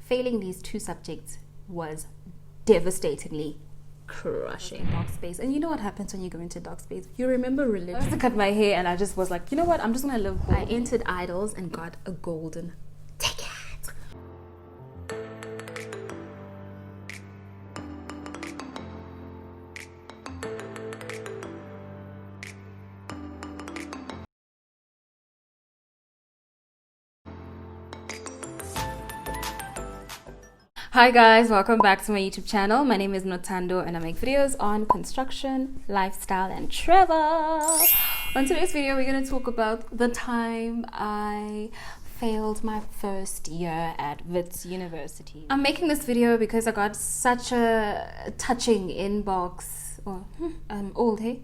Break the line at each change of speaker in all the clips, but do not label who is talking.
failing these two subjects was devastatingly crushing. Dark space. And you know what happens when you go into dark space? You remember religion. I was to cut my hair and I just was like, you know what? I'm just gonna live. I entered idols and got a golden ticket. Hi guys, welcome back to my YouTube channel. My name is Notando and I make videos on construction, lifestyle and travel. On today's video, we're going to talk about the time I failed my first year at Wits University. I'm making this video because I got such a touching inbox, or I'm old, hey?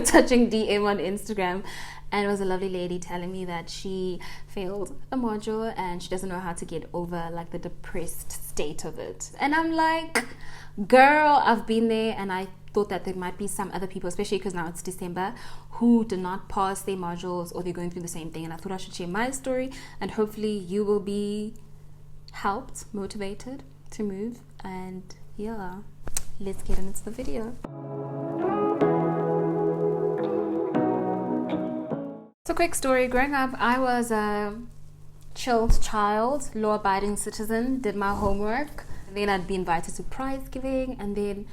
Touching DM on Instagram, and it was a lovely lady telling me that she failed a module and she doesn't know how to get over like the depressed state of it. And I'm like, girl, I've been there, and I thought that there might be some other people, especially because now it's December, who did not pass their modules or they're going through the same thing. And I thought I should share my story, and hopefully you will be helped, motivated to move. And yeah, let's get into the video. So quick story, growing up I was a chilled child, law-abiding citizen, did my homework, and then I'd be invited to prize giving, and then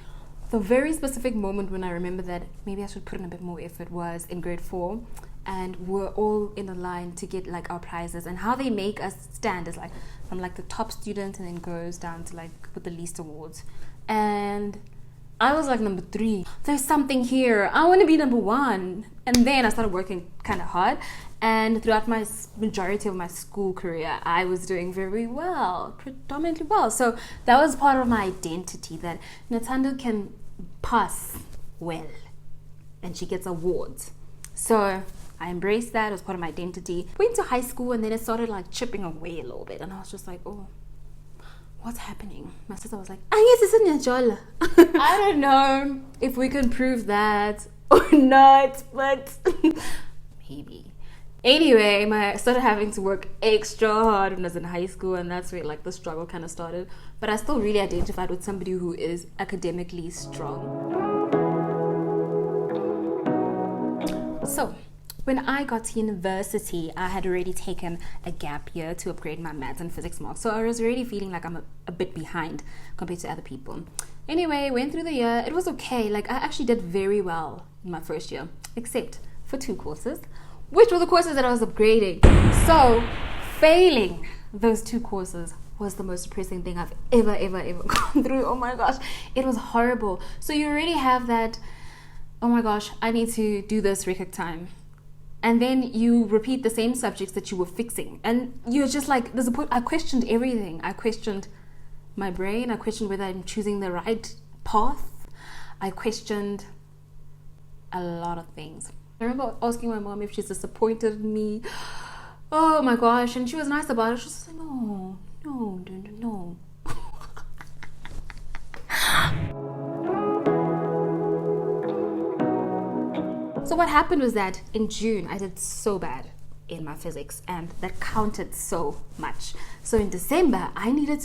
the very specific moment when I remember that maybe I should put in a bit more effort was in grade 4, and we're all in a line to get like our prizes, and how they make us stand is like from like the top student and then goes down to like with the least awards, and I was like number 3. There's something here. I want to be number 1. And then I started working kind of hard. And throughout my majority of my school career, I was doing very well, predominantly well. So that was part of my identity, that Notando can pass well. And she gets awards. So I embraced that. It was part of my identity. Went to high school, and then it started like chipping away a little bit. And I was just like, oh, what's happening? My sister was like, I guess it's in your I don't know if we can prove that or not, but maybe. Anyway, I started having to work extra hard when I was in high school, and that's where like the struggle kind of started. But I still really identified with somebody who is academically strong. So when I got to university, I had already taken a gap year to upgrade my maths and physics marks. So I was already feeling like I'm a bit behind compared to other people. Anyway, went through the year. It was okay. Like I actually did very well in my first year, except for 2 courses, which were the courses that I was upgrading. So failing those 2 courses was the most depressing thing I've ever gone through. Oh my gosh, it was horrible. So you already have that, oh my gosh, I need to do this record time. And then you repeat the same subjects that you were fixing. And you're just like, there's a point, I questioned everything. I questioned my brain. I questioned whether I'm choosing the right path. I questioned a lot of things. I remember asking my mom if she's disappointed in me. Oh my gosh. And she was nice about it. She was like, no. So what happened was that in June, I did so bad in my physics, and that counted so much. So in December,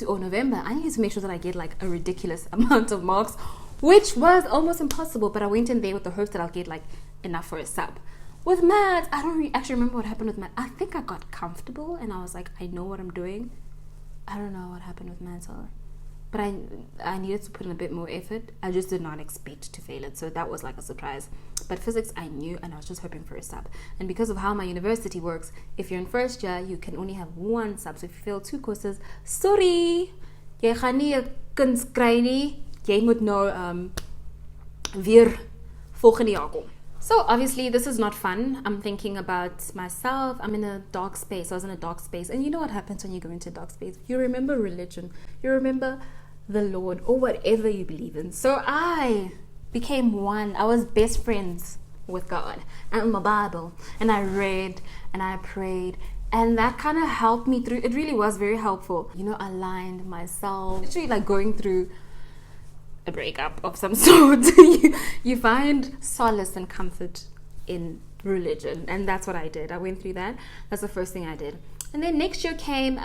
or November, I needed to make sure that I get like a ridiculous amount of marks, which was almost impossible, but I went in there with the hopes that I'll get like enough for a sub. With maths, I don't actually remember what happened with maths. I think I got comfortable and I was like, I know what I'm doing. I don't know what happened with maths, but I needed to put in a bit more effort. I just did not expect to fail it, so that was like a surprise. But physics I knew, and I was just hoping for a sub. And because of how my university works, if you're in first year, you can only have 1 sub. So if you fail 2 courses, sorry, jy gaan nie 'n kuns kry nie. Jy moet nou weer volgende jaar kom. So obviously this is not fun. I'm thinking about myself. I'm in a dark space. I was in a dark space. And you know what happens when you go into a dark space? You remember religion. You remember the Lord or whatever you believe in. So I became one. I was best friends with God and my Bible. And I read and I prayed. And that kind of helped me through. It really was very helpful. You know, aligned myself. Literally like going through a breakup of some sort. You find solace and comfort in religion, and that's what I did. I went through that. That's the first thing I did. And then next year came,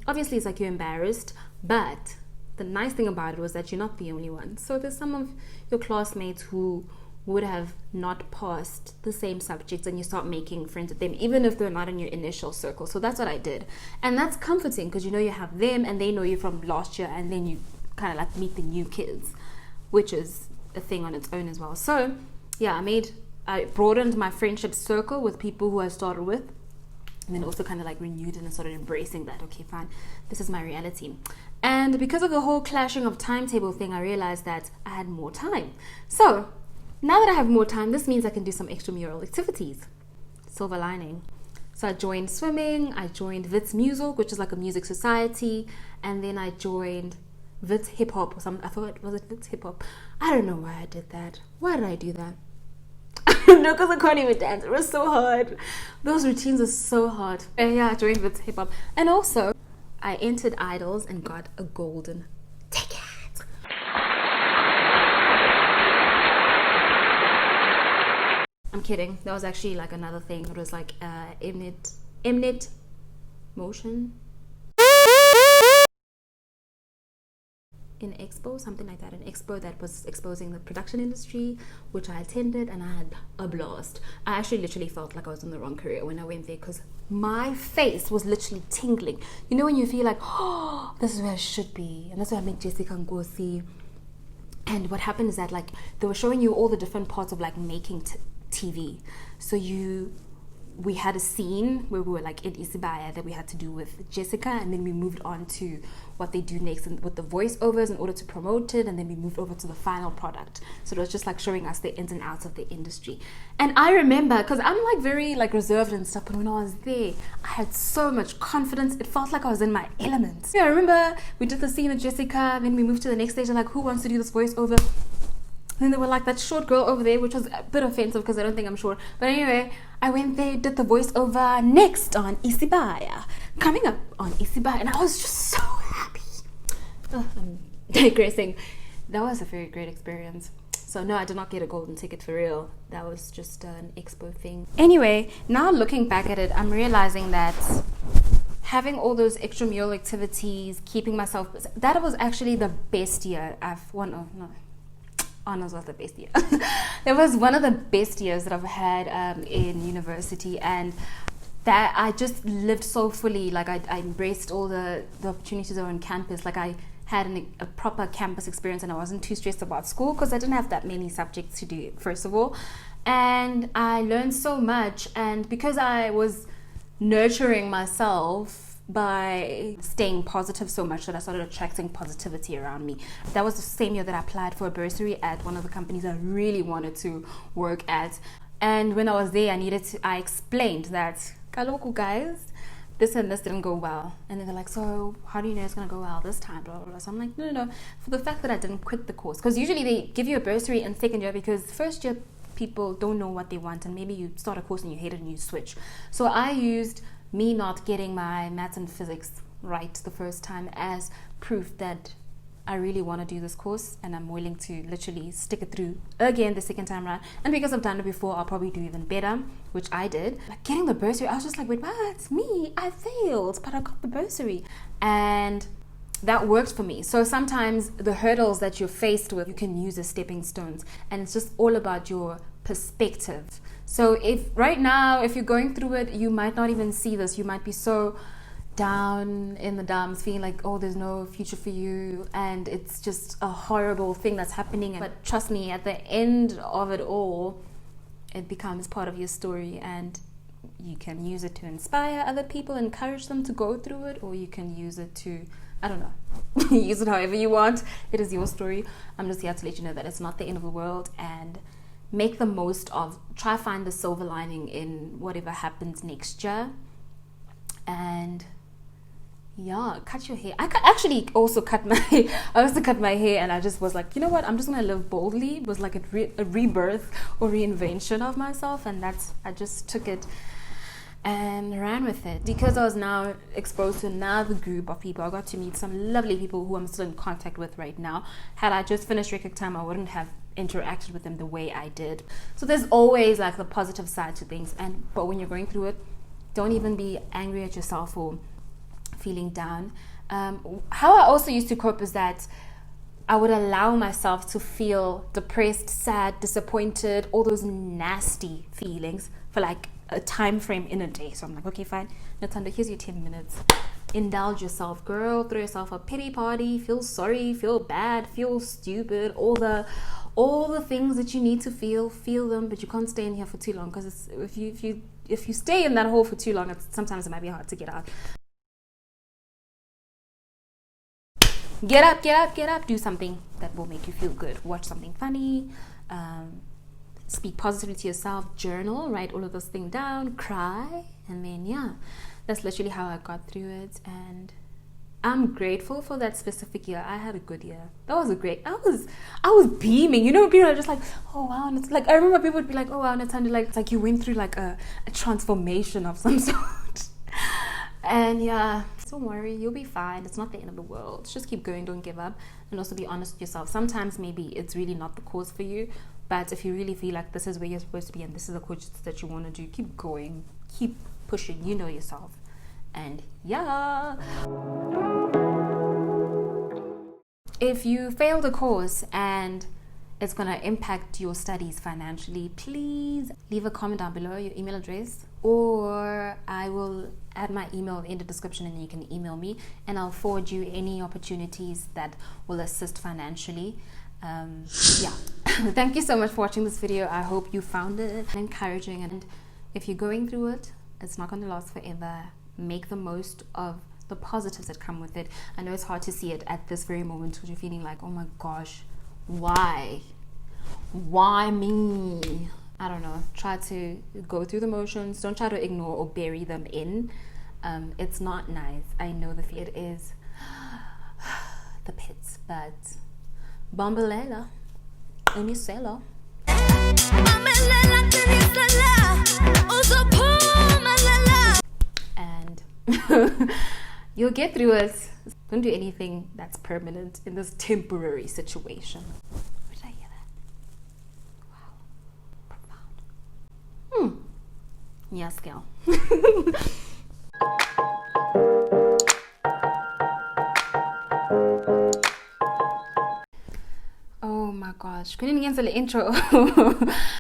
obviously it's like you're embarrassed, but the nice thing about it was that you're not the only one. So there's some of your classmates who would have not passed the same subjects, and you start making friends with them even if they're not in your initial circle. So that's what I did, and that's comforting because you know you have them and they know you from last year, and then you kind of like meet the new kids, which is a thing on its own as well. So yeah, I broadened my friendship circle with people who I started with, and then also kind of like renewed and started embracing that, okay, fine, this is my reality. And because of the whole clashing of timetable thing, I realized that I had more time. So now that I have more time, this means I can do some extramural activities. Silver lining. So I joined swimming, I joined Wits Music, which is like a music society, and then I joined Wits Hip Hop or something. I thought, was it Wits Hip Hop? I don't know why I did that. Why did I do that? No, because I can't even dance. It was so hard. Those routines are so hard. And yeah, I joined Wits Hip Hop. And also, I entered Idols and got a golden ticket. I'm kidding. That was actually like another thing. It was like Mnet Motion in Expo, something like that. An expo that was exposing the production industry, which I attended, and I had a blast. I actually literally felt like I was in the wrong career when I went there because my face was literally tingling. You know when you feel like, oh, this is where I should be, and that's where I met Jessica Ngozi. And what happened is that like they were showing you all the different parts of like making TV. So we had a scene where we were like in Isibaya that we had to do with Jessica, and then we moved on to what they do next and with the voiceovers in order to promote it, and then we moved over to the final product. So it was just like showing us the ins and outs of the industry. And I remember, because I'm like very like reserved and stuff, but when I was there I had so much confidence. It felt like I was in my element. Yeah, I remember we did the scene with Jessica, and then we moved to the next stage and like, who wants to do this voiceover? And then they were like that short girl over there, which was a bit offensive because I don't think I'm short. But anyway, I went there, did the voiceover next on Isibaya, coming up on Isibaya, and I was just so happy. I'm digressing. That was a very great experience. So no, I did not get a golden ticket for real. That was just an expo thing. Anyway, now looking back at it, I'm realizing that having all those extramural activities, keeping myself, that was actually the best year I've won. Oh no. Honors was the best year. It was one of the best years that I've had in university, and that I just lived so fully. Like I embraced all the opportunities that were on campus. Like I had a proper campus experience, and I wasn't too stressed about school because I didn't have that many subjects to do, first of all. And I learned so much, and because I was nurturing myself by staying positive so much, that I started attracting positivity around me. That was the same year that I applied for a bursary at one of the companies I really wanted to work at. And when I was there, I explained that, Kaloku guys, this and this didn't go well. And then they're like, so how do you know it's going to go well this time? Blah, blah, blah. So I'm like, no. For the fact that I didn't quit the course, because usually they give you a bursary in second year because first year people don't know what they want, and maybe you start a course and you hate it and you switch. So I used me not getting my maths and physics right the first time as proof that I really want to do this course, and I'm willing to literally stick it through again the second time around. And because I've done it before, I'll probably do even better, which I did. Like getting the bursary, I was just like, wait, what? Me? I failed, but I got the bursary. And that worked for me. So sometimes the hurdles that you're faced with, you can use as stepping stones, and it's just all about your perspective. So if right now, if you're going through it, you might not even see this. You might be so down in the dumps, feeling like, oh, there's no future for you, and it's just a horrible thing that's happening. But trust me, at the end of it all, it becomes part of your story, and you can use it to inspire other people, encourage them to go through it, or you can use it to, I don't know, use it however you want. It is your story. I'm just here to let you know that it's not the end of the world, and make the most of, try find the silver lining in whatever happens next year. And yeah, cut your hair. I actually also cut my hair, and I just was like, you know what, I'm just gonna live boldly. It was like a rebirth or reinvention of myself, and I just took it and ran with it. Because I was now exposed to another group of people, I got to meet some lovely people who I'm still in contact with right now. Had I just finished Record Time, I wouldn't have interacted with them the way I did. So there's always like the positive side to things, but when you're going through it, Don't even be angry at yourself for feeling down. How I also used to cope is that I would allow myself to feel depressed, sad, disappointed, all those nasty feelings for like a time frame in a day. So I'm like, okay, fine, Natanda, here's your 10 minutes. Indulge yourself, girl. Throw yourself a pity party. Feel sorry, feel bad, feel stupid. All the things that you need to feel them. But you can't stay in here for too long, because if you stay in that hole for too long, sometimes it might be hard to get out. Get up. Do something that will make you feel good. Watch something funny. Speak positively to yourself. Journal. Write all of those things down. Cry. And then, yeah, that's literally how I got through it. And I'm grateful for that specific year. I had a good year. That was a great. I was beaming. You know, people are just like, oh wow. And it's like, I remember people would be like, oh wow, Natanda, like it's like you went through like a transformation of some sort. And yeah, don't worry, you'll be fine. It's not the end of the world. Just keep going, don't give up, and also be honest with yourself. Sometimes maybe it's really not the course for you, but if you really feel like this is where you're supposed to be and this is the course that you want to do, keep going, keep pushing. You know yourself. And yeah, if you fail the course and it's going to impact your studies financially, please leave a comment down below, your email address, or I will add my email in the description and you can email me and I'll forward you any opportunities that will assist financially. Yeah. Thank you so much for watching this video. I hope you found it encouraging, and if you're going through it, it's not going to last forever. Make the most of the positives that come with it. I know it's hard to see it at this very moment because you're feeling like, oh my gosh, why me? I don't know. Try to go through the motions. Don't try to ignore or bury them in. It's not nice. I know it is the pits, but Bombalela, Unisela. And you'll get through it. Don't do anything that's permanent in this temporary situation. Did I hear that? Wow. Profound. Yes, girl. Oh my gosh. Couldn't cancel the intro.